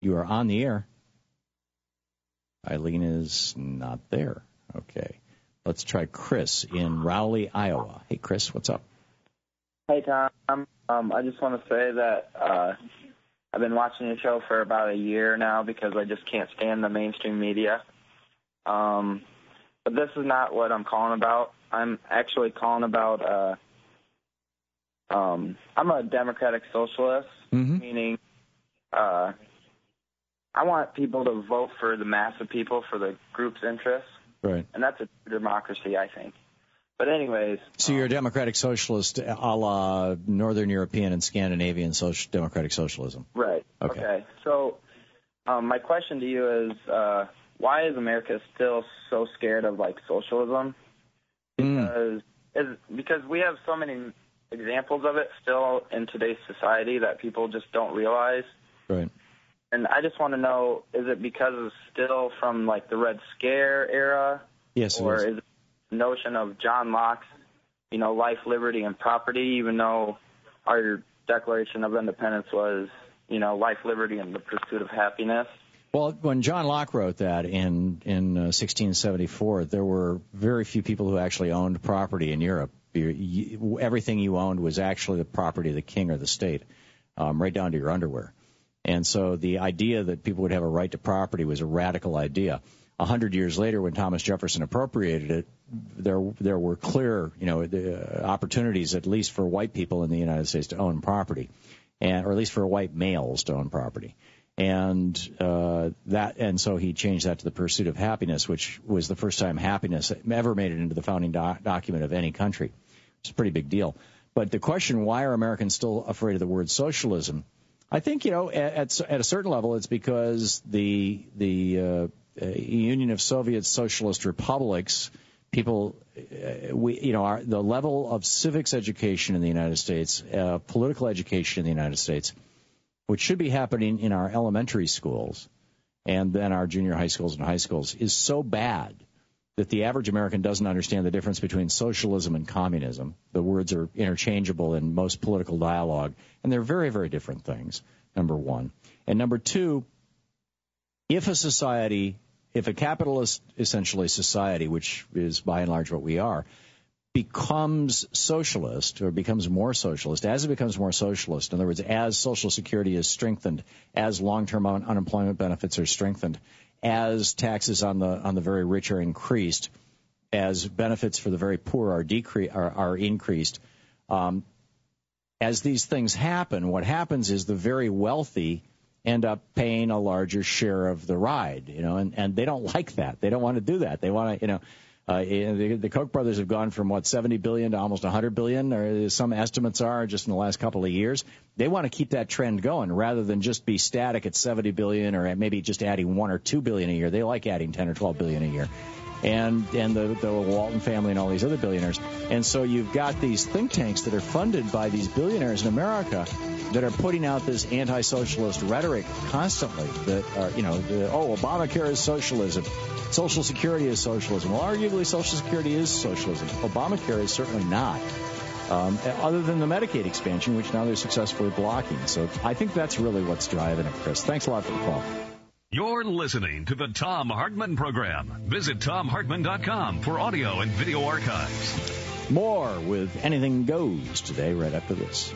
You are on the air. Eileen is not there. Okay. Let's try Chris in Rowley, Iowa. Hey, Chris, what's up? Hey, Tom. I just want to say that I've been watching your show for about a year now because I just can't stand the mainstream media. But this is not what I'm calling about. I'm actually calling about I'm a democratic socialist, meaning I want people to vote for the mass of people for the group's interests. Right. And that's a democracy, I think. But anyways. So you're a democratic socialist a la Northern European and Scandinavian democratic socialism. Right. Okay. So my question to you is, why is America still so scared of, like, socialism? Because we have so many examples of it still in today's society that people just don't realize. Right. And I just want to know, is it because it's still from, like, the Red Scare era? Yes, or it is it the notion of John Locke's, life, liberty, and property, even though our Declaration of Independence was, life, liberty, and the pursuit of happiness? Well, when John Locke wrote that in 1674, there were very few people who actually owned property in Europe. Everything you owned was actually the property of the king or the state, right down to your underwear. And so the idea that people would have a right to property was a radical idea. 100 years later, when Thomas Jefferson appropriated it, there were clear, opportunities, at least for white people in the United States, to own property, or at least for white males to own property. And so he changed that to the pursuit of happiness, which was the first time happiness ever made it into the founding document of any country. It's a pretty big deal. But the question, why are Americans still afraid of the word socialism? I think, at a certain level, it's because the Union of Soviet Socialist Republics, the level of civics education in the United States, political education in the United States, which should be happening in our elementary schools and then our junior high schools and high schools, is so bad that the average American doesn't understand the difference between socialism and communism. The words are interchangeable in most political dialogue, and they're very, very different things, number one. And number two, if a capitalist, essentially society, which is by and large what we are, becomes socialist or becomes more socialist, as it becomes more socialist, in other words, as Social Security is strengthened, as long-term unemployment benefits are strengthened, as taxes on the very rich are increased, as benefits for the very poor are increased, as these things happen, what happens is the very wealthy end up paying a larger share of the ride, and they don't like that. They don't want to do that. They want to, the Koch brothers have gone from, $70 billion to almost $100 billion, or some estimates are, just in the last couple of years. They want to keep that trend going rather than just be static at $70 billion or maybe just adding $1 or $2 billion a year. They like adding $10 or $12 billion a year. And the Walton family and all these other billionaires. And so you've got these think tanks that are funded by these billionaires in America that are putting out this anti-socialist rhetoric constantly that are, Obamacare is socialism. Social Security is socialism. Well, arguably, Social Security is socialism. Obamacare is certainly not, other than the Medicaid expansion, which now they're successfully blocking. So I think that's really what's driving it, Chris. Thanks a lot for the call. You're listening to the Thom Hartmann Program. Visit ThomHartmann.com for audio and video archives. More with Anything Goes today, right after this.